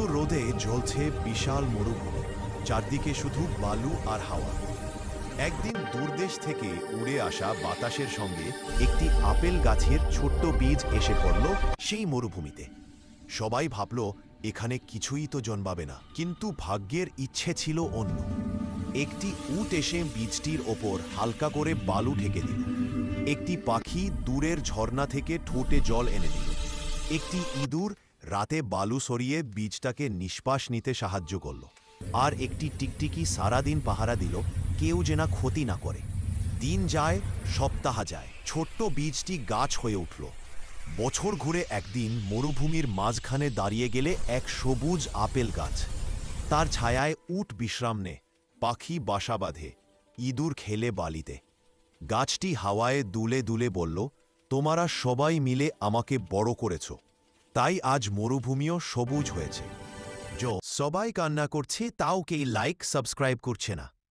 উত্তর রোদে জ্বলছে বিশাল মরুভূমি, চারদিকে শুধু বালু আর হাওয়া। একদিন দূরদেশ থেকে উড়ে আসা বাতাসের সঙ্গে একটি আপেল গাছের ছোট্ট বীজ এসে পড়ল সেই মরুভূমিতে। সবাই ভাবল এখানে কিছুই তো জন্মাবে না, কিন্তু ভাগ্যের ইচ্ছে ছিল অন্য। একটি উট এসে বীজটির ওপর হালকা করে বালু ঢেকে দিল। একটি পাখি দূরের ঝর্ণা থেকে ঠোঁটে জল এনে দিল। একটি ইঁদুর রাতে বালু সরিয়ে বীজটাকে নিঃশ্বাস নিতে সাহায্য করল। আর একটি টিকটিকি সারাদিন পাহারা দিল কেউ যেন ক্ষতি না করে। দিন যায়, সপ্তাহ যায়, ছোট্ট বীজটি গাছ হয়ে উঠল। বছর ঘুরে একদিন মরুভূমির মাঝখানে দাঁড়িয়ে গেলে এক সবুজ আপেল গাছ। তার ছায়ায় উট বিশ্রাম নেয়, পাখি বাসা বাঁধে, ইঁদুর খেলে বালিতে। গাছটি হাওয়ায় দুলে দুলে বলল, তোমরা সবাই মিলে আমাকে বড় করেছ, তাই আজ মরুভূমিও সবুজ হয়েছে। সবাই কান্না করছে, তাও কেউ লাইক সাবস্ক্রাইব করছে না।